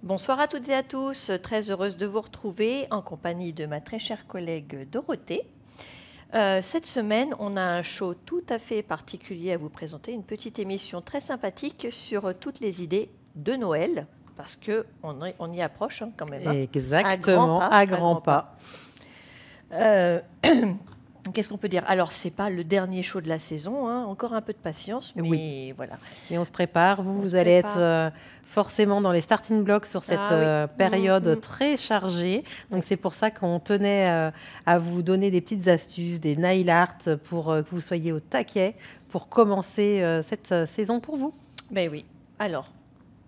Bonsoir à toutes et à tous, très heureuse de vous retrouver en compagnie de ma très chère collègue Dorothée. Cette semaine, on a un show tout à fait particulier à vous présenter, une petite émission très sympathique sur toutes les idées de Noël, parce qu'on y approche quand même. Exactement, à grands pas. Qu'est-ce qu'on peut dire? Alors, ce n'est pas le dernier show de la saison, encore un peu de patience, mais oui. Voilà. Mais on se prépare, vous allez être forcément dans les starting blocks sur cette période très chargée. Donc, c'est pour ça qu'on tenait à vous donner des petites astuces, des nail art pour que vous soyez au taquet pour commencer cette saison pour vous. Ben oui. Alors,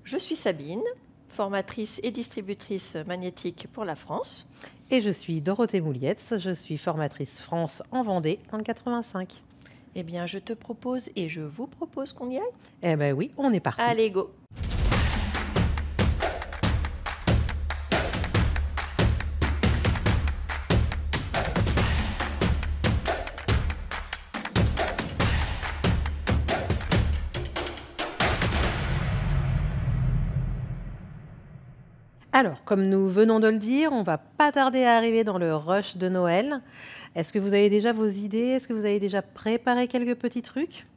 je suis Sabine, formatrice et distributrice magnétique pour la France. Et je suis Dorothée Moulietz, je suis formatrice France en Vendée dans le 85. Eh bien, je te propose et je vous propose qu'on y aille. Eh bien oui, on est parti. Allez, go. Alors, comme nous venons de le dire, on ne va pas tarder à arriver dans le rush de Noël. Est-ce que vous avez déjà vos idées? Est-ce que vous avez déjà préparé quelques petits trucs?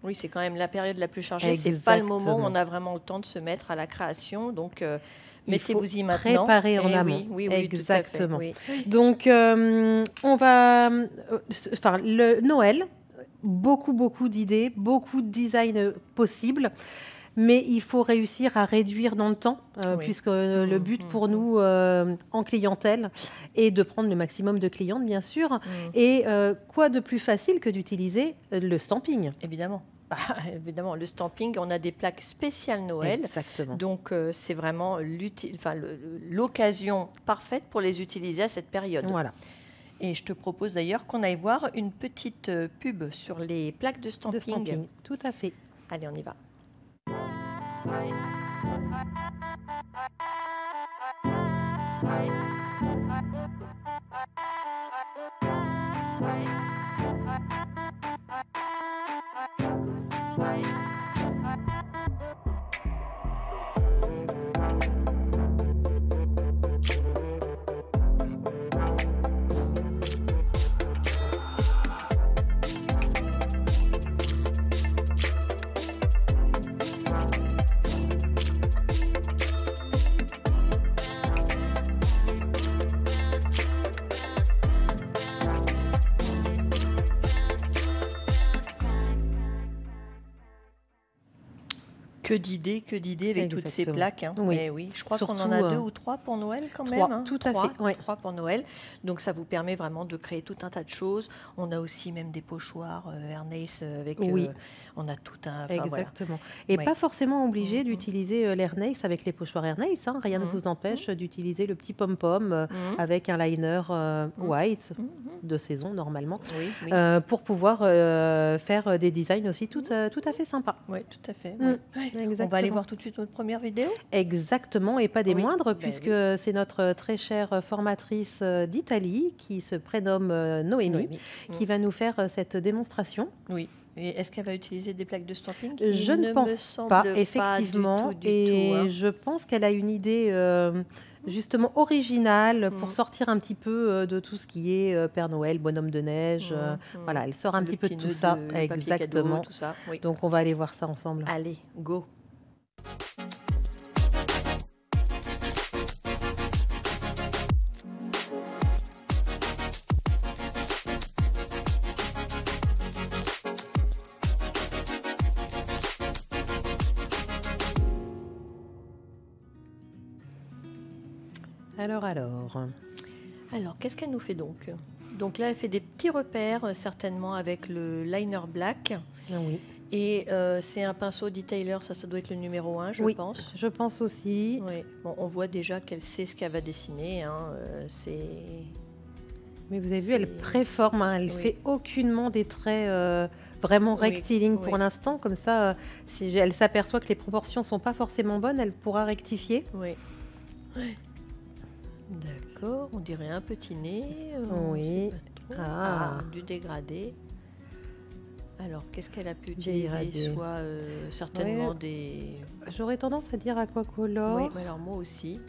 Oui, c'est quand même la période la plus chargée. Ce n'est pas le moment où on a vraiment le temps de se mettre à la création. Donc, mettez-vous-y maintenant. Préparer en amont. Oui, exactement. Tout à fait, oui. Donc, on va... le Noël, beaucoup d'idées, beaucoup de designs possibles. Mais il faut réussir à réduire dans le temps, puisque le but pour nous en clientèle est de prendre le maximum de clientes, bien sûr. Et quoi de plus facile que d'utiliser le stamping? Évidemment. Évidemment, le stamping, on a des plaques spéciales Noël. Exactement. Donc, c'est vraiment l'occasion parfaite pour les utiliser à cette période. Voilà. Et je te propose d'ailleurs qu'on aille voir une petite pub sur les plaques de stamping. Tout à fait. Allez, on y va. Que d'idées avec toutes ces plaques. Oui. Je crois qu'on en a 2 ou 3 pour Noël quand même. Tout à fait. 3 pour Noël. Donc ça vous permet vraiment de créer tout un tas de choses. On a aussi même des pochoirs Ernest avec... on a tout un... Exactement. Voilà. Et pas forcément obligé d'utiliser l'Ernest avec les pochoirs Ernest. Rien ne vous empêche d'utiliser le petit pom-pom avec un liner white de saison normalement pour pouvoir faire des designs aussi tout à fait sympas. Oui, tout à fait. On va aller voir tout de suite notre première vidéo. Exactement, et pas des moindres, puisque c'est notre très chère formatrice d'Italie qui se prénomme Noémie, qui va nous faire cette démonstration. Oui. Et est-ce qu'elle va utiliser des plaques de stamping? Je ne pense pas, effectivement. Je pense qu'elle a une idée justement originale pour sortir un petit peu de tout ce qui est Père Noël, bonhomme de neige. Voilà, elle sort un petit peu de tout ça. Exactement. Cadeau, tout ça. Oui. Donc, on va aller voir ça ensemble. Allez, go. Alors, qu'est-ce qu'elle nous fait donc? Donc là, elle fait des petits repères, certainement, avec le liner black. Oui. Et c'est un pinceau detailer, ça doit être le numéro 1, je pense. Je pense aussi. Oui. Bon, on voit déjà qu'elle sait ce qu'elle va dessiner. Mais vous avez vu, elle préforme, elle fait aucunement des traits vraiment rectilignes pour l'instant. Comme ça, si elle s'aperçoit que les proportions ne sont pas forcément bonnes, elle pourra rectifier. Oui. D'accord, on dirait un petit nez. Oui. Du dégradé. Alors, qu'est-ce qu'elle a pu utiliser? Dégradé. Soit certainement Ouais. des... J'aurais tendance à dire aquacolor. Oui, mais alors moi aussi,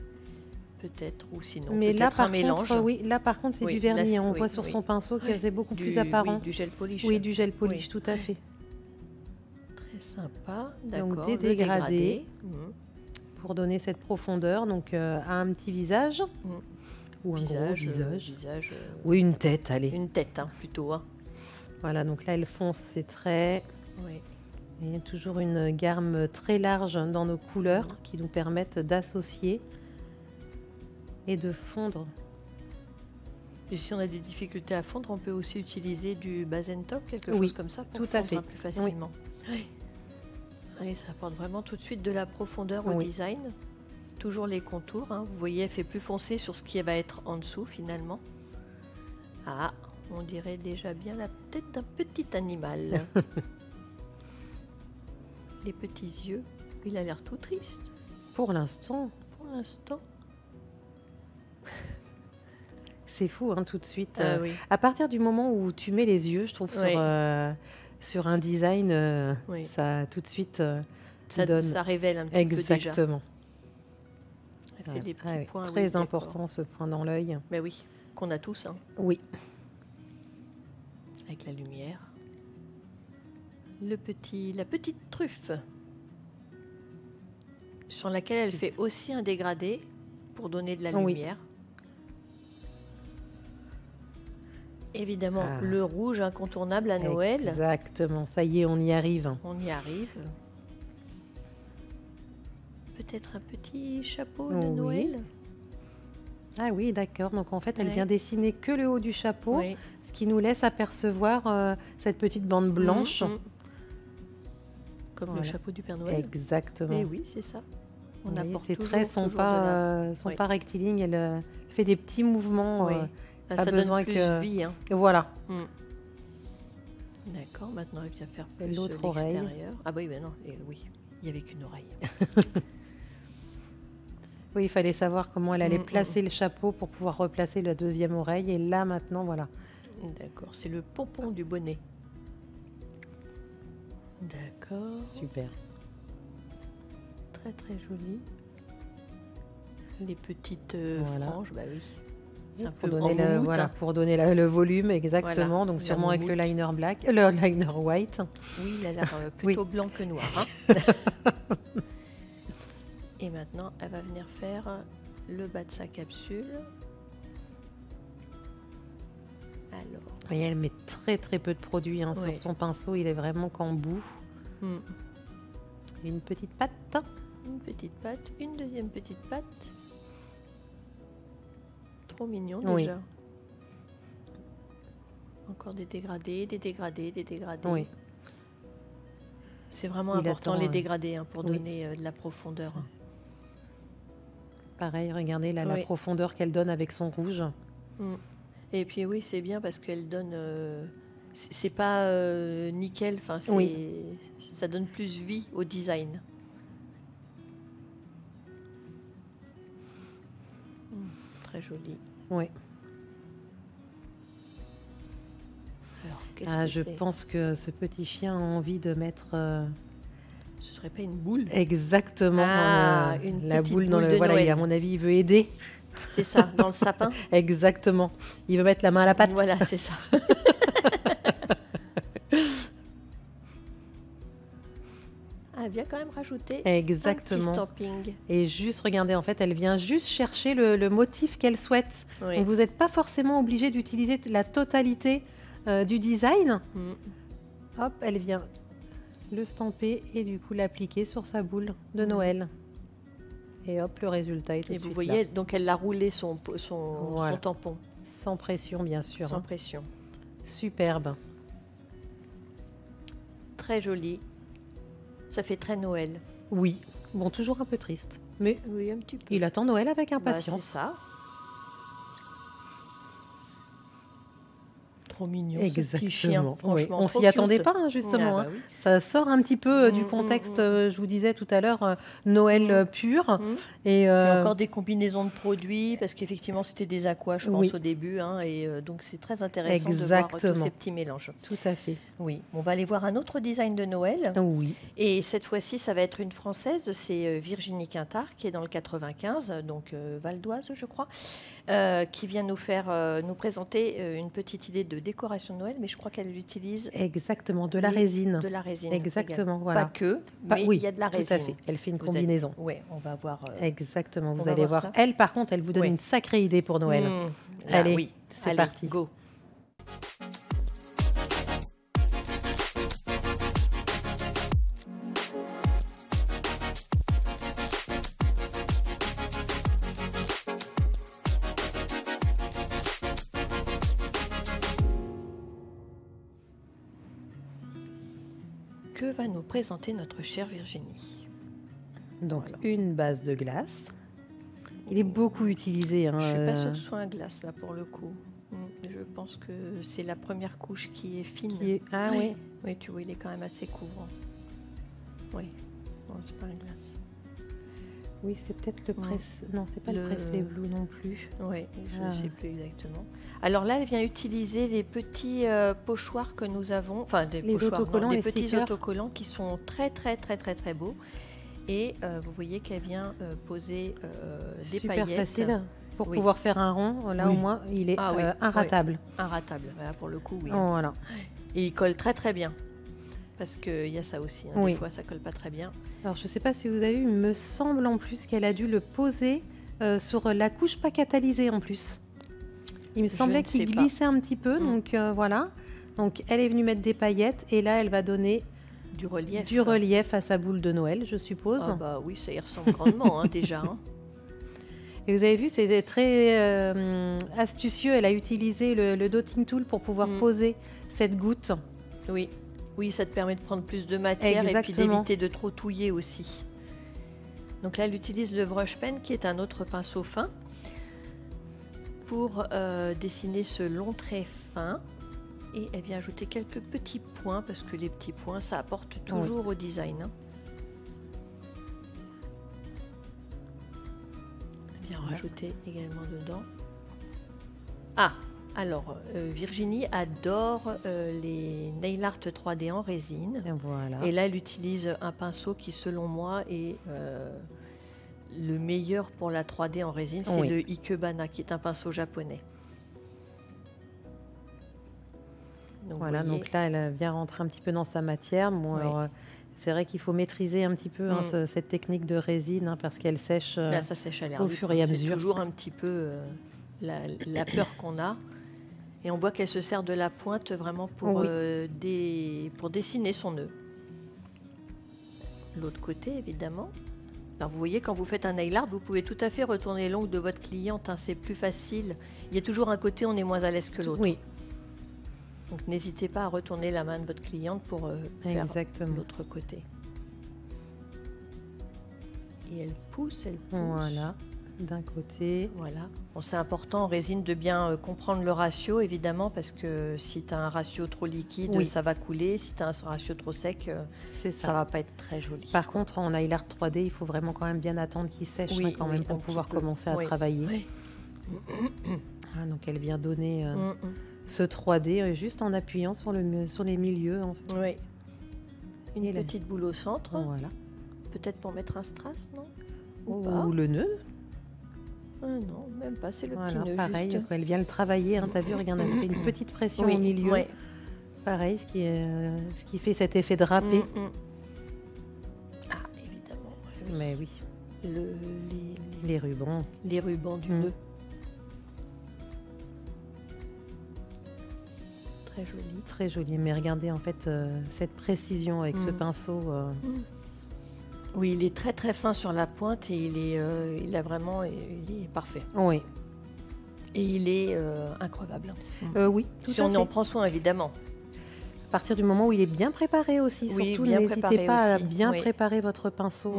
peut-être, ou sinon, Mais là, peut-être un par mélange. contre, oui, là, par contre, c'est Oui, du vernis, là, hein. On oui, voit sur oui. son pinceau que Ouais. c'est beaucoup plus Oui, apparent. du gel polish. Oui, du gel polish, Oui. tout à fait. Très sympa, Donc, d'accord. des Le dégradés. dégradé. Mhm. Pour donner cette profondeur, donc à un petit visage ou un gros visage. visage, Oui, une tête, allez. une tête, hein, plutôt. Hein. Voilà, donc là, elle fonce ses traits. Oui. Et il y a toujours une gamme très large dans nos couleurs qui nous permettent d'associer et de fondre. Et si on a des difficultés à fondre, on peut aussi utiliser du base and top, quelque Oui, chose comme ça, pour tout à fondre fait. plus facilement. Oui. Oui, ça apporte vraiment tout de suite de la profondeur au Oui. design. Toujours les contours, hein. Vous voyez, elle fait plus foncé sur ce qui va être en dessous finalement. Ah, on dirait déjà bien la tête d'un petit animal. Les petits yeux, il a l'air tout triste Pour l'instant, pour l'instant. c'est fou, hein, tout de suite. Oui, À partir du moment où tu mets les yeux, je trouve, Oui. sur un design, Oui. ça tout de suite ça, donne. ça révèle un petit peu déjà. Exactement. Elle fait des petits oui, points. très oui, d'accord. important ce point dans l'œil. Mais oui, qu'on a tous, hein, Oui, avec la lumière. La petite truffe, sur laquelle elle fait aussi un dégradé pour donner de la Oui. lumière. Évidemment, Ah. le rouge incontournable à Noël. exactement. Ça y est, on y arrive. On y arrive. Peut-être un petit chapeau de Oui. Noël. Ah oui, d'accord. Donc en fait, elle Ouais. vient dessiner que le haut du chapeau, Oui. ce qui nous laisse apercevoir cette petite bande blanche. Mhm. Comme Voilà. le chapeau du Père Noël. Exactement. Mais oui, c'est ça. On Oui, apporte ses toujours, traits sont toujours de la... sont Oui. pas rectilignes. Elle fait des petits mouvements. Oui. pas Ça besoin donne plus que- vie. Hein. Voilà. Mm. D'accord, maintenant il vient faire Et plus l'autre oreille. l'extérieur. Ah bah oui, mais non, oui, il n'y avait qu'une oreille. Oui, il fallait savoir comment elle allait Mm, placer le chapeau pour pouvoir replacer la deuxième oreille. Et là, maintenant, voilà. D'accord, c'est le pompon du bonnet. D'accord, Super. très très joli. Les petites Voilà. franges, bah oui. C'est un Pour peu en donner, moumoute, voilà, hein. pour donner le volume, exactement. Voilà, Donc la sûrement avec le moumoute. liner black, le liner white. Oui, il a l'air plutôt blanc que noir. Hein. Et maintenant, elle va venir faire le bas de sa capsule. Alors, Et elle met très très peu de produit hein, Oui. sur son pinceau. Il est vraiment qu'en bout. hmm, Et une petite patte. une petite patte, une deuxième petite patte. Trop mignon Oui. déjà. Encore des dégradés, des dégradés, des dégradés. Oui. C'est vraiment Il important attend, les dégradés hein, pour oui. donner de la profondeur. hein. Pareil, regardez là, la Oui. profondeur qu'elle donne avec son rouge. Mm. Et puis oui, c'est bien parce qu'elle donne. C'est pas nickel, enfin, ça donne plus vie au design. Très joli. Oui. Alors, qu'est-ce Ah, que je c'est pense que ce petit chien a envie de mettre Ce serait pas une boule? exactement Ah, une la petite boule dans boule le. de Voilà, Noël. à mon avis, il veut aider. C'est ça, dans le sapin? Exactement. Il veut mettre la main à la pâte. Voilà, c'est ça. Ah, elle vient quand même rajouter un Exactement. petit stamping. Et juste, regardez, en fait, elle vient juste chercher le motif qu'elle souhaite. Oui. Donc, vous n'êtes pas forcément obligé d'utiliser la totalité du design. Mm. Hop, elle vient le stamper et du coup l'appliquer sur sa boule de Mhm. Noël. Et hop, le résultat est tout Et de vous suite voyez, là. donc elle a roulé son Voilà. tampon, Sans pression, bien sûr. sans hein. pression. Superbe. Très joli. Ça fait très Noël. Oui. Bon, toujours un peu triste. Mais Oui, un petit peu. il attend Noël avec Bah, impatience. c'est ça. trop mignon, ce petit chien. Exactement. Oui. Franchement, On trop s'y attendait cute. pas, hein, justement. Ah Hein. bah oui. Ça sort un petit peu du contexte, je vous disais tout à l'heure, Noël pur. Mm. Et Puis encore des combinaisons de produits, parce qu'effectivement, c'était des aquas, je pense, oui, au début. Hein, et donc, c'est très intéressant de voir tous ces exactement. petits mélanges. Tout à fait. Oui, on va aller voir un autre design de Noël. Oui, Et cette fois-ci, ça va être une Française, c'est Virginie Quintard, qui est dans le 95, donc Val d'Oise, je crois, qui vient nous présenter une petite idée de décoration de Noël, mais je crois qu'elle utilise exactement. De la résine. de la résine. Exactement, également. voilà. Pas que, mais Oui, il y a de la tout résine. à fait. Elle fait une Vous allez- combinaison. Ouais, on va voir. Exactement, on vous va allez voir voir. ça. Elle, par contre, elle vous donne Oui. une sacrée idée pour Noël. Là, Allez, oui. c'est Allez, parti. Go. Que va nous présenter notre chère Virginie? Donc, Voilà. une base de glace. Il est beaucoup utilisé. Hein, Je suis pas sûre que ce soit un glace là pour le coup. Je pense que c'est la première couche qui est fine. Ah oui. Oui, tu vois, il est quand même assez couvrant. Oui, non, c'est pas un glace. Oui, c'est peut-être le presse. Non, c'est pas le Presley Blue non plus. Oui, je ne Ah. sais plus exactement. Alors là, elle vient utiliser les petits pochoirs que nous avons, enfin des Les pochoirs, non, autocollants, des les petits stickers. autocollants qui sont très très très très très beaux. Et vous voyez qu'elle vient poser des Super paillettes. facile pour Oui. pouvoir faire un rond. Là, Oui. au moins, il est Ah oui, inratable. Inratable, voilà, pour le coup, oui. Oh, voilà. Et il colle très très bien. Parce qu'il y a ça aussi, hein, Oui. des fois ça colle pas très bien. Alors, je ne sais pas si vous avez vu, il me semble en plus qu'elle a dû le poser sur la couche pas catalysée en plus. Il me Je semblait ne sais qu'il pas. glissait un petit peu, donc voilà. Donc, elle est venue mettre des paillettes et là, elle va donner Du relief. du relief à sa boule de Noël, je suppose. Ah bah oui, ça y ressemble grandement hein, déjà. Hein. Et vous avez vu, c'est très astucieux. Elle a utilisé le dotting tool pour pouvoir poser cette goutte. Oui. Oui, ça te permet de prendre plus de matière et puis Exactement. d'éviter de trop touiller aussi. Donc là, elle utilise le brush pen qui est un autre pinceau fin pour dessiner ce long trait fin. Et elle vient ajouter quelques petits points parce que les petits points, ça apporte toujours au design. Hein. Elle vient rajouter également dedans. Ah, alors Virginie adore les nail art 3D en résine. Et voilà. Et là, elle utilise un pinceau qui, selon moi, est le meilleur pour la 3D en résine. C'est le Ikebana, qui est un pinceau japonais. Donc, voilà, voyez, donc là, elle vient rentrer un petit peu dans sa matière. Bon, alors, c'est vrai qu'il faut maîtriser un petit peu cette technique de résine hein, parce qu'elle sèche là, ça sèche à l'air au libre. fur et à C'est mesure. toujours un petit peu la peur qu'on a. Et on voit qu'elle se sert de la pointe vraiment pour, pour dessiner son nœud. L'autre côté, évidemment. Alors, vous voyez, quand vous faites un nail art, vous pouvez tout à fait retourner l'ongle de votre cliente. Hein, c'est plus facile. Il y a toujours un côté, on est moins à l'aise que l'autre. Oui, Donc, n'hésitez pas à retourner la main de votre cliente pour faire exactement. l'autre côté. Et elle pousse, elle pousse. Voilà, d'un côté. Voilà. Bon, c'est important en résine de bien comprendre le ratio, évidemment, parce que si tu as un ratio trop liquide, ça va couler. Si tu as un ratio trop sec, ça va pas être très joli. Par contre, en nail art 3D, il faut vraiment quand même bien attendre qu'il sèche hein, quand même pour pouvoir commencer à travailler. Oui. Ah, donc elle vient donner ce 3D juste en appuyant sur les milieux. En fait. Oui. Une petite boule au centre. Voilà. Peut-être pour mettre un strass, non? Ou le nœud. Non, même pas, c'est le petit nœud. Pareil, juste. Elle vient le travailler. Hein, tu as vu, regarde, elle fait une petite pression au milieu. Pareil, ce qui fait cet effet drapé. Ah, évidemment. Mais oui. Les rubans. Les rubans du nœud. Très joli. Très joli. Mais regardez en fait cette précision avec ce pinceau. Oui, il est très très fin sur la pointe et il est parfait. Oui. Et il est increvable. Oui, tout si à on fait. en prend soin, évidemment. À partir du moment où il est bien préparé aussi, surtout n'hésitez pas à bien préparer votre pinceau.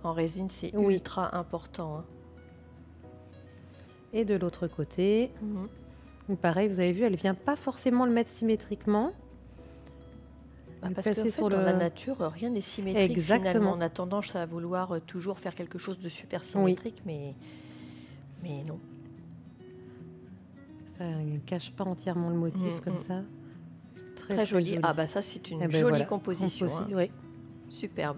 En résine, c'est ultra important. Hein. Et de l'autre côté, Pareil, vous avez vu, elle vient pas forcément le mettre symétriquement. Parce qu'en fait, dans la nature, rien n'est symétrique. Exactement. Finalement, on a tendance à vouloir toujours faire quelque chose de super symétrique, mais non. Ça ne cache pas entièrement le motif comme ça. Très joli. Ah bah ça, c'est une jolie composition. Oui. Superbe.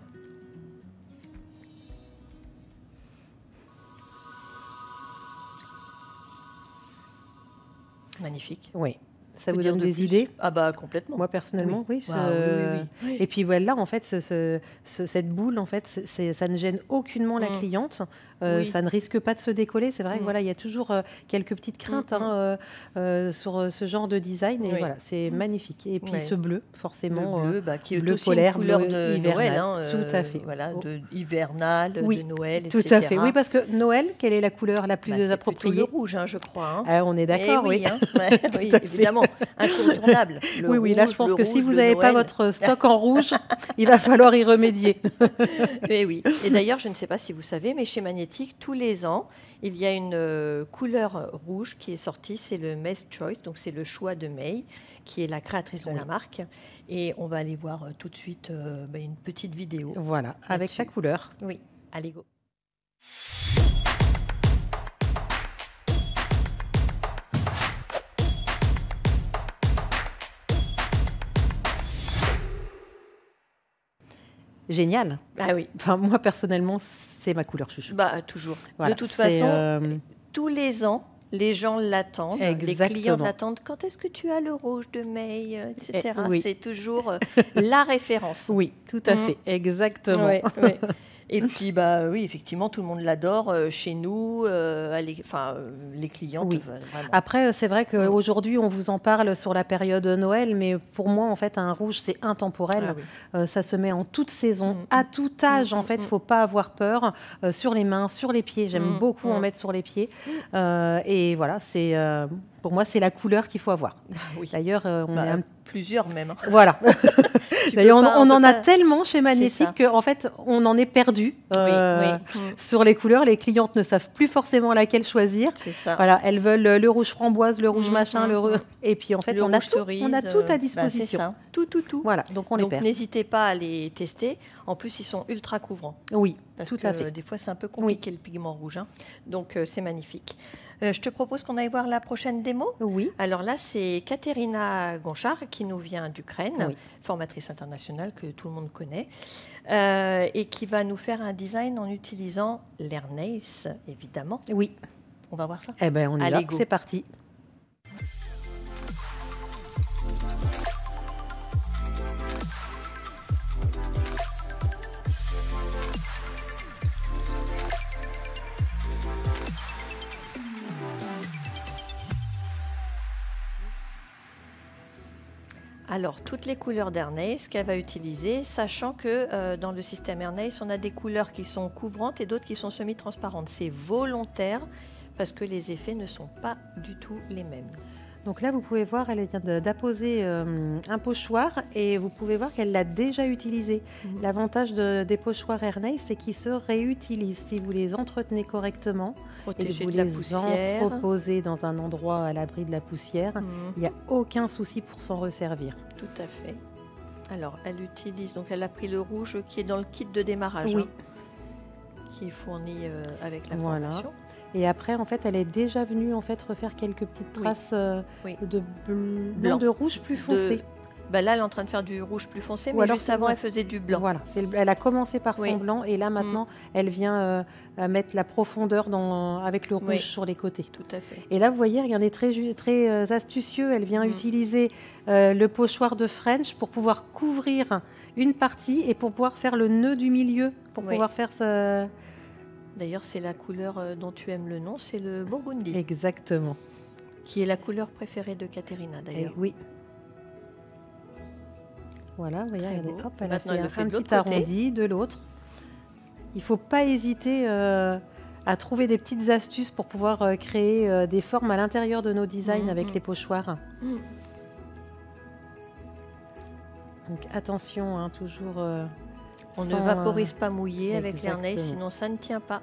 Magnifique. Oui. Ça vous donne des idées? Ah bah complètement. Moi personnellement, oui. Oui. Et puis voilà, en fait, cette boule, en fait, ça ne gêne aucunement la cliente. Ça ne risque pas de se décoller. C'est vrai que voilà, il y a toujours quelques petites craintes sur ce genre de design. Et voilà, c'est magnifique. Et puis ce bleu, forcément, le bleu, qui est bleu aussi polaire, une couleur bleu de hivernal. Noël. Tout à fait. Voilà, de hivernal, de Noël, tout etc. à fait. Oui, parce que Noël, quelle est la couleur la plus appropriée? C'est le rouge, je crois. On est d'accord, oui. Oui, évidemment, incontournable. Oui, là, je pense que si vous n'avez pas votre stock en rouge, il va falloir y remédier. Oui. Et d'ailleurs, je ne sais pas si vous savez, mais chez Magnétique, tous les ans, il y a une couleur rouge qui est sortie, c'est le May's Choice, donc c'est le choix de May, qui est la créatrice de la marque. Et on va aller voir tout de suite une petite vidéo. Voilà, avec sa couleur. Oui, allez go. Génial. Ah oui. Enfin, moi, personnellement, c'est ma couleur chouchou. Toujours. Voilà, de toute façon, tous les ans, les gens l'attendent. Exactement. Les clients l'attendent. Quand est-ce que tu as le rouge de May, etc. Oui. C'est toujours la référence. Oui, tout à fait. Exactement. Oui. Et puis, oui, effectivement, tout le monde l'adore chez nous. Les clientes. Vraiment. Après, c'est vrai qu'aujourd'hui, on vous en parle sur la période Noël, mais pour moi, en fait, un rouge, c'est intemporel. Ça se met en toute saison, à tout âge. En fait, il ne faut pas avoir peur. Sur les mains, sur les pieds. J'aime beaucoup en mettre sur les pieds. Et voilà, c'est... Pour moi, c'est la couleur qu'il faut avoir. D'ailleurs, on est plusieurs même. Voilà. D'ailleurs, on en a tellement chez Magnétique qu'en fait, on en est perdu sur les couleurs. Les clientes ne savent plus forcément laquelle choisir. C'est ça. Voilà, elles veulent le rouge framboise, le rouge machin, et puis en fait, on a tout à disposition. C'est ça. Tout. Voilà, donc on les perd. Donc n'hésitez pas à les tester. En plus, ils sont ultra couvrants. Oui, parce tout que à fait. Des fois, c'est un peu compliqué le pigment rouge. Donc c'est magnifique. Je te propose qu'on aille voir la prochaine démo. Oui. Alors là, c'est Katerina Gonchard qui nous vient d'Ukraine, formatrice internationale que tout le monde connaît, et qui va nous faire un design en utilisant l'Airnails, évidemment. Oui. On va voir ça? Eh bien, on y va. C'est parti. Alors, toutes les couleurs d'Airnails qu'elle va utiliser, sachant que dans le système Airnails, on a des couleurs qui sont couvrantes et d'autres qui sont semi-transparentes. C'est volontaire parce que les effets ne sont pas du tout les mêmes. Donc là, vous pouvez voir, elle vient d'apposer un pochoir et vous pouvez voir qu'elle l'a déjà utilisé. L'avantage des pochoirs Airnails, c'est qu'ils se réutilisent si vous les entretenez correctement. Protégés et de la poussière. Entreposez dans un endroit à l'abri de la poussière. Il n'y a aucun souci pour s'en resservir. Tout à fait. Alors, elle utilise, donc elle a pris le rouge qui est dans le kit de démarrage, qui est fourni avec la formation. Et après, en fait, elle est déjà venue refaire quelques petites traces de blanc, de rouge plus foncé. Là, elle est en train de faire du rouge plus foncé, mais juste avant, elle faisait du blanc. Voilà, elle a commencé par son blanc et là, maintenant, elle vient mettre la profondeur avec le rouge sur les côtés. Tout à fait. Et là, vous voyez, regardez, très astucieux, elle vient utiliser le pochoir de French pour pouvoir couvrir une partie et pour pouvoir faire le nœud du milieu, pour pouvoir faire ce... D'ailleurs, c'est la couleur dont tu aimes le nom, c'est le burgundy. Exactement. Qui est la couleur préférée de Katerina, d'ailleurs. Oui. Voilà, vous voyez, hop, elle maintenant, a fait un petit arrondi de l'autre. Il ne faut pas hésiter à trouver des petites astuces pour pouvoir créer des formes à l'intérieur de nos designs avec les pochoirs. Donc attention, toujours... On ne vaporise pas mouillé avec l'Airnails, sinon ça ne tient pas.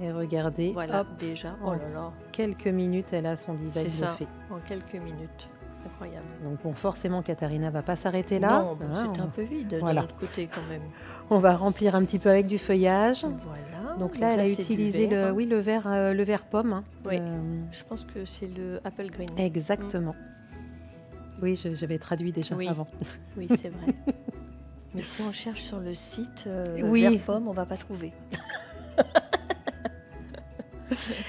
Et regardez, Voilà, hop, déjà. en Oh là là, quelques minutes, elle a son design c'est ça, fait. en quelques minutes. Incroyable. Donc bon, forcément, Katharina va pas s'arrêter là. Non, bon, Hein, c'est un peu vide voilà. de l'autre côté quand même. on va remplir un petit peu avec du feuillage. Voilà. Donc là, elle a c'est du utilisé verre, hein. le verre pomme. Hein. Oui. Je pense que c'est le Apple Green. Exactement. Oui, j'avais traduit déjà Oui. avant. Oui, c'est vrai. Mais si on cherche sur le site Oui. vert pomme, on va pas trouver.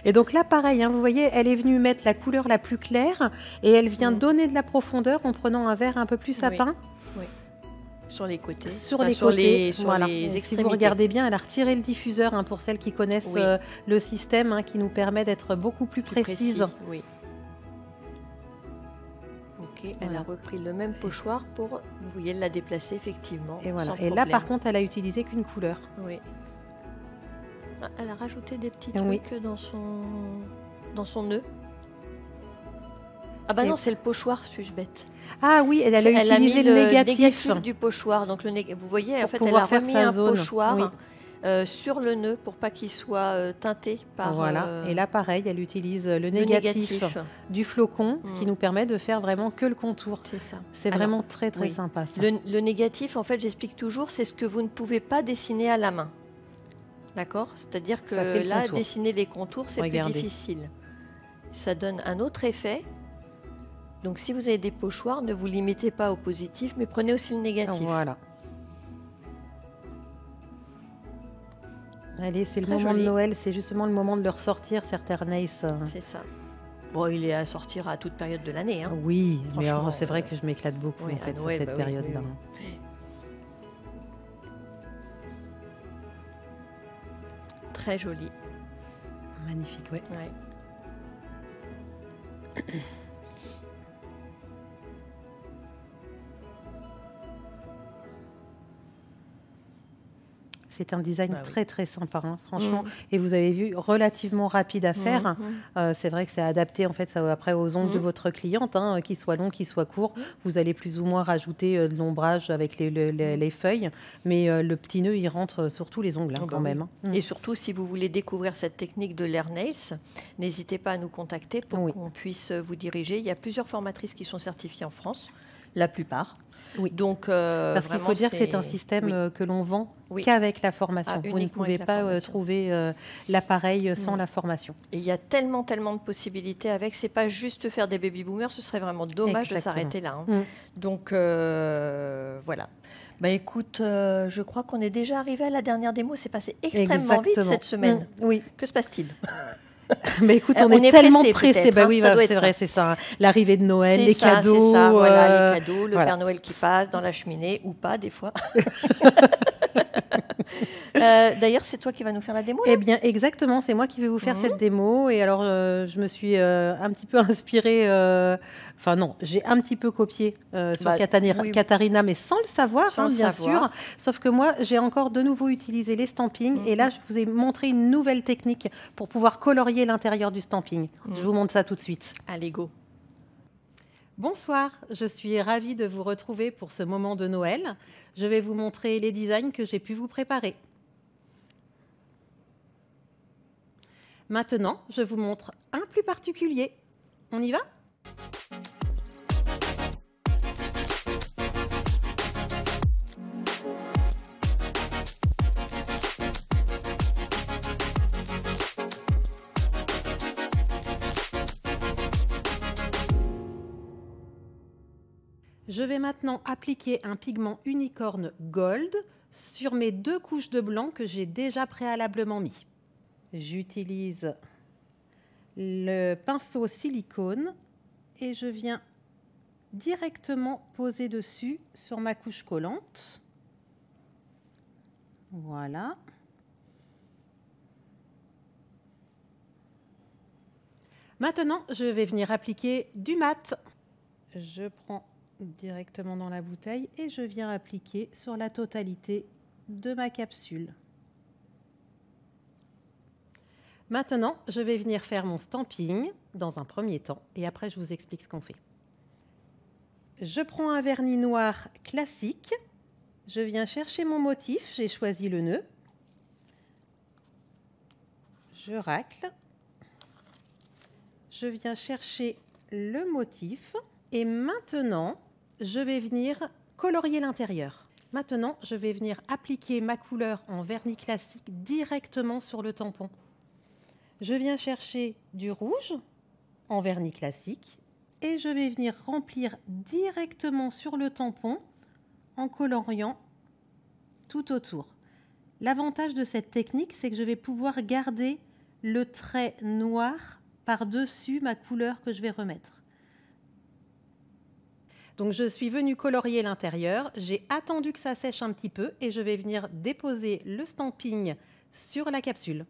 Et donc là, pareil, hein, vous voyez, elle est venue mettre la couleur la plus claire et elle vient donner de la profondeur en prenant un verre un peu plus sapin. Oui. Sur les côtés. Sur Enfin, les côtés, sur voilà. les Si extrémités. vous regardez bien, elle a retiré le diffuseur hein, pour celles qui connaissent Oui. le système hein, qui nous permet d'être beaucoup plus précise. Oui. Ok, elle Voilà. a repris le même pochoir pour, vous voyez, la déplacer effectivement. Et voilà. Sans Et là, problème. par contre, elle a utilisé qu'une couleur. Oui. Ah, elle a rajouté des petits Oui. trucs dans son nœud. Ah bah Et- non, c'est le pochoir, suis-je bête. Ah oui, elle a Elle a mis utilisé le négatif. du pochoir. Donc vous voyez, en Pour fait, elle pouvoir a faire remis sa un zone. pochoir Oui. sur le nœud pour pas qu'il soit teinté par Voilà. Et là, pareil, elle utilise le négatif, du flocon, ce qui nous permet de faire vraiment que le contour. C'est ça. C'est Alors, vraiment très très oui. sympa ça. Le négatif, en fait, j'explique toujours, c'est ce que vous ne pouvez pas dessiner à la main. D'accord? C'est-à-dire que Ça fait le là, contour. dessiner les contours, c'est plus Regardez. difficile. Ça donne un autre effet. Donc, si vous avez des pochoirs, ne vous limitez pas au positif, mais prenez aussi le négatif. Voilà. Allez, c'est le Très moment joli. de Noël, c'est justement le moment de leur sortir certains Nice. C'est ça. Bon, il est à sortir à toute période de l'année. Hein. Oui, mais Franchement, alors, c'est vrai que je m'éclate beaucoup oui, en fait à sur Noël, cette bah oui, période-là. oui, oui. Très joli. Magnifique, oui. Ouais. C'est un design Bah oui. très très sympa, hein, franchement. Mhm. Et vous avez vu, relativement rapide à faire. Mhm. C'est vrai que c'est adapté en fait ça, après aux ongles de Mhm. votre cliente, hein, qu'ils soient longs, qu'ils soient courts. Vous allez plus ou moins rajouter de l'ombrage avec les feuilles, mais le petit nœud il rentre sur tous les ongles hein, Ah bah quand oui. même. Hein. Et surtout, si vous voulez découvrir cette technique de l'Air Nails, n'hésitez pas à nous contacter pour Oui. qu'on puisse vous diriger. Il y a plusieurs formatrices qui sont certifiées en France, la plupart. Oui. Donc, Parce qu'il vraiment, faut dire que c'est un système oui. que l'on vend Oui. qu'avec la formation. Ah, Vous ne uniquement pouvez avec la pas formation. trouver l'appareil sans Non. la formation. Et il y a tellement de possibilités avec. C'est pas juste faire des baby boomers, ce serait vraiment dommage de Exactement. s'arrêter là. Hein. Mm. Donc voilà. Bah écoute, je crois qu'on est déjà arrivé à la dernière démo. C'est passé extrêmement vite Exactement. cette semaine. Mm. Oui. Que se passe-t-il? Mais écoute, On on est est tellement pressé, pressés. peut-être, Bah hein, oui, ça doit c'est être vrai, ça. c'est ça. L'arrivée de Noël, C'est les ça, cadeaux. c'est ça, voilà, les cadeaux, le voilà. Père Noël qui passe dans la cheminée, ou pas des fois. D'ailleurs, c'est toi qui vas nous faire la démo là? Eh bien, exactement, c'est moi qui vais vous faire cette démo. Et alors, je me suis un petit peu inspirée, enfin non, j'ai un petit peu copié sur Bah, oui. Katharina, mais sans le savoir, Sans hein, le bien savoir. sûr. Sauf que moi, j'ai encore de nouveau utilisé les stampings. Et là, je vous ai montré une nouvelle technique pour pouvoir colorier l'intérieur du stamping. Je vous montre ça tout de suite. Allez, go. Bonsoir, je suis ravie de vous retrouver pour ce moment de Noël. Je vais vous montrer les designs que j'ai pu vous préparer. Maintenant, je vous montre un plus particulier. On y va ? Je vais maintenant appliquer un pigment unicorne gold sur mes 2 couches de blanc que j'ai déjà préalablement mis. J'utilise le pinceau silicone et je viens directement poser dessus sur ma couche collante. Voilà. Maintenant, je vais venir appliquer du mat. Je prends directement dans la bouteille et je viens appliquer sur la totalité de ma capsule. Maintenant, je vais venir faire mon stamping dans un premier temps et après je vous explique ce qu'on fait. Je prends un vernis noir classique, je viens chercher mon motif, j'ai choisi le nœud. Je racle. Je viens chercher le motif. Et maintenant, je vais venir colorier l'intérieur. Maintenant, je vais venir appliquer ma couleur en vernis classique directement sur le tampon. Je viens chercher du rouge en vernis classique et je vais venir remplir directement sur le tampon en coloriant tout autour. L'avantage de cette technique, c'est que je vais pouvoir garder le trait noir par-dessus ma couleur que je vais remettre. Donc je suis venue colorier l'intérieur, j'ai attendu que ça sèche un petit peu et je vais venir déposer le stamping sur la capsule.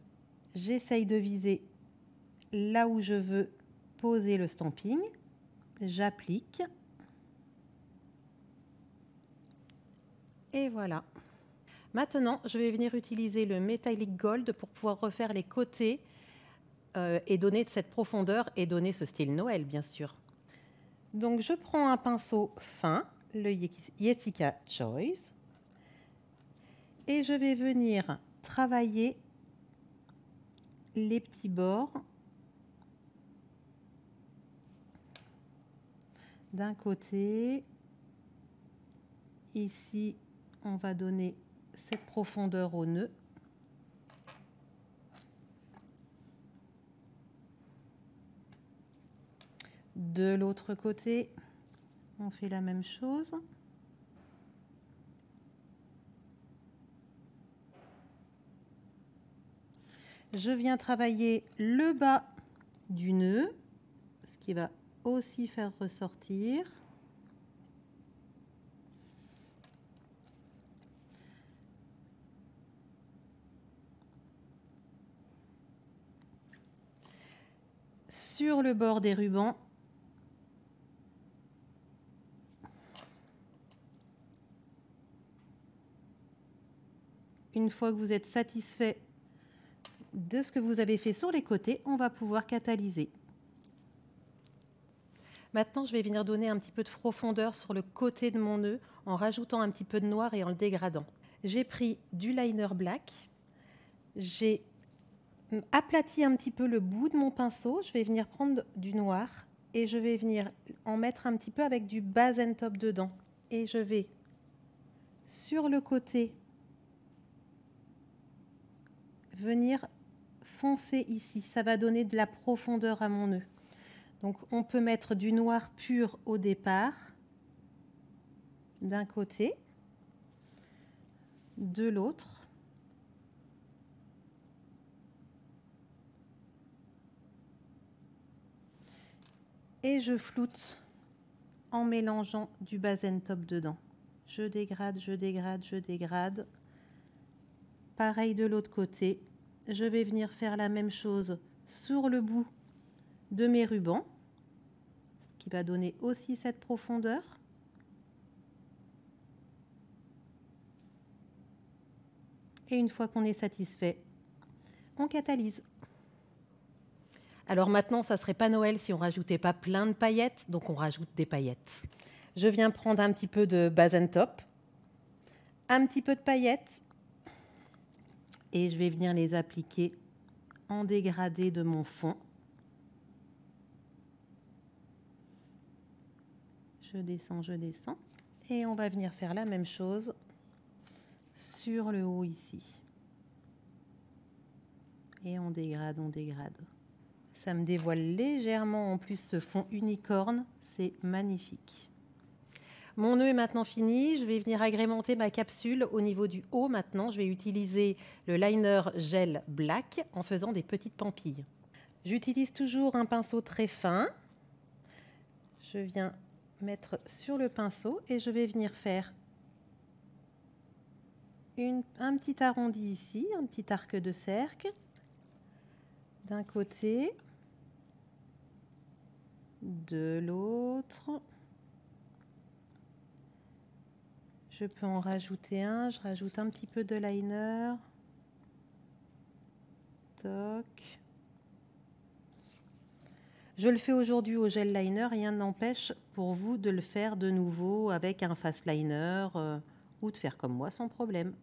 J'essaye de viser là où je veux poser le stamping. J'applique. Et voilà. Maintenant, je vais venir utiliser le Metallic Gold pour pouvoir refaire les côtés et donner de cette profondeur et donner ce style Noël, bien sûr. Donc, je prends un pinceau fin, le Yessica Choice, et je vais venir travailler les petits bords d'un côté. Ici, on va donner cette profondeur au nœud. De l'autre côté, on fait la même chose. Je viens travailler le bas du nœud, ce qui va aussi faire ressortir. Sur le bord des rubans, une fois que vous êtes satisfait de ce que vous avez fait sur les côtés, on va pouvoir catalyser. Maintenant, je vais venir donner un petit peu de profondeur sur le côté de mon nœud en rajoutant un petit peu de noir et en le dégradant. J'ai pris du liner black, j'ai aplati un petit peu le bout de mon pinceau, je vais venir prendre du noir et je vais venir en mettre un petit peu avec du base and top dedans. Et je vais sur le côté venir foncer ici, ça va donner de la profondeur à mon nœud. Donc on peut mettre du noir pur au départ, d'un côté, de l'autre. Et je floute en mélangeant du base and top dedans. Je dégrade, je dégrade, je dégrade. Pareil de l'autre côté. Je vais venir faire la même chose sur le bout de mes rubans, ce qui va donner aussi cette profondeur. Et une fois qu'on est satisfait, on catalyse. Alors maintenant, ça ne serait pas Noël si on rajoutait pas plein de paillettes, donc on rajoute des paillettes. Je viens prendre un petit peu de base and top, un petit peu de paillettes, et je vais venir les appliquer en dégradé de mon fond. Je descends, et on va venir faire la même chose sur le haut ici. Et on dégrade, on dégrade. Ça me dévoile légèrement en plus ce fond unicorne, c'est magnifique. Mon nœud est maintenant fini, je vais venir agrémenter ma capsule au niveau du haut. Maintenant, je vais utiliser le liner gel black en faisant des petites pampilles. J'utilise toujours un pinceau très fin. Je viens mettre sur le pinceau et je vais venir faire un petit arrondi ici, un petit arc de cercle d'un côté, de l'autre. Je peux en rajouter un, je rajoute un petit peu de liner. Toc. Je le fais aujourd'hui au gel liner, rien n'empêche pour vous de le faire de nouveau avec un fast liner ou de faire comme moi sans problème.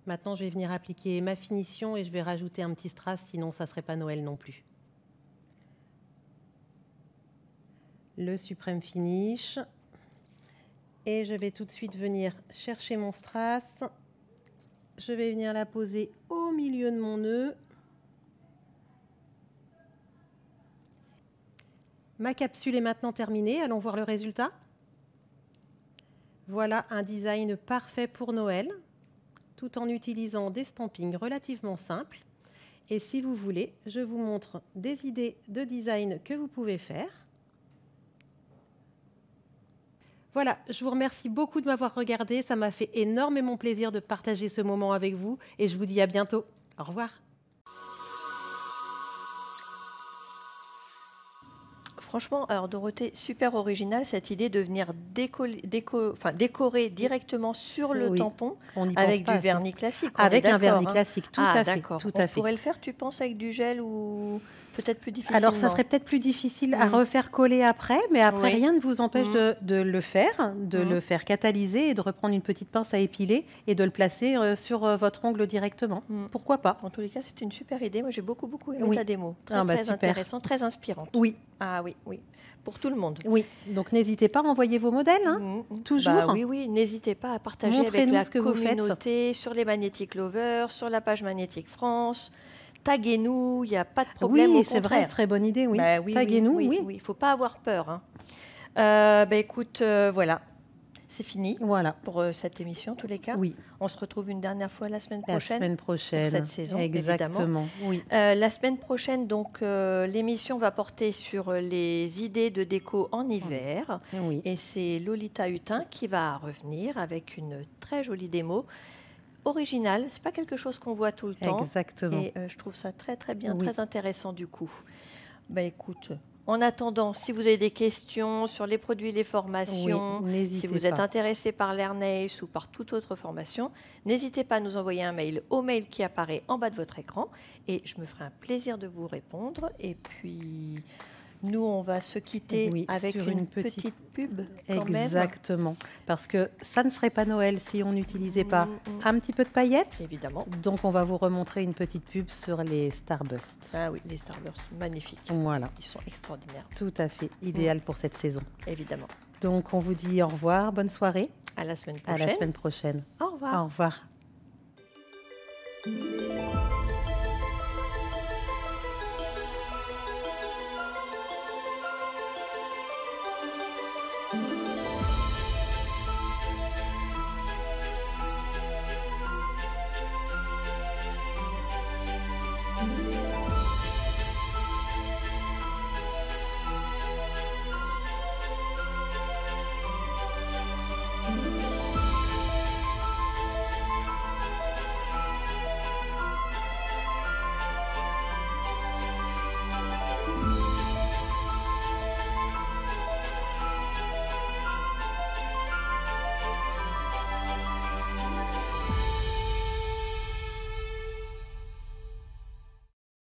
Maintenant, je vais venir appliquer ma finition et je vais rajouter un petit strass, sinon ça ne serait pas Noël non plus. Le suprême finish. Et je vais tout de suite venir chercher mon strass. Je vais venir la poser au milieu de mon nœud. Ma capsule est maintenant terminée. Allons voir le résultat. Voilà un design parfait pour Noël, tout en utilisant des stampings relativement simples. Et si vous voulez, je vous montre des idées de design que vous pouvez faire. Voilà, je vous remercie beaucoup de m'avoir regardé. Ça m'a fait énormément plaisir de partager ce moment avec vous et je vous dis à bientôt. Au revoir. Franchement, alors Dorothée, super original cette idée de venir décorer directement sur le tampon avec du vernis classique. Avec un vernis classique, tout à fait. On pourrait le faire, tu penses, avec du gel ou peut-être plus difficile? Alors, ça serait peut-être plus difficile à refaire coller après, mais après, rien ne vous empêche de le faire, le faire catalyser et de reprendre une petite pince à épiler et de le placer sur votre ongle directement. Pourquoi pas? En tous les cas, c'était une super idée. Moi, j'ai beaucoup aimé ta démo. Très intéressant, très inspirante. Oui. Ah oui, oui. Pour tout le monde. Oui, donc n'hésitez pas à envoyer vos modèles, hein, toujours. Bah, oui, n'hésitez pas à partager avec la communauté sur les Magnétiques Lovers, sur la page Magnétique France. Taguez-nous, il n'y a pas de problème. Oui, c'est vrai, très bonne idée, oui. Bah, Taguez-nous, oui. Il ne faut pas avoir peur. Écoute, voilà. C'est fini pour cette émission, en tous les cas. Oui. On se retrouve une dernière fois la semaine prochaine. La semaine prochaine. Pour cette saison, exactement. Évidemment. Oui. La semaine prochaine, donc, l'émission va porter sur les idées de déco en hiver. Oui. Et c'est Lolita Hutin qui va revenir avec une très jolie démo. Originale, c'est pas quelque chose qu'on voit tout le temps. Exactement. Et je trouve ça très bien, très intéressant du coup. Écoute, en attendant, si vous avez des questions sur les produits, les formations, si vous êtes intéressé par l'Airnails ou par toute autre formation, n'hésitez pas à nous envoyer un mail au mail qui apparaît en bas de votre écran et je me ferai un plaisir de vous répondre. Et puis, nous, on va se quitter avec une petite pub quand même. Exactement, parce que ça ne serait pas Noël si on n'utilisait pas un petit peu de paillettes. Évidemment. Donc, on va vous remontrer une petite pub sur les Starburst. Ah oui, les Starburst, magnifiques. Voilà. Ils sont extraordinaires. Tout à fait, idéal pour cette saison. Évidemment. Donc, on vous dit au revoir, bonne soirée. À la semaine prochaine. À la semaine prochaine. Au revoir. Au revoir.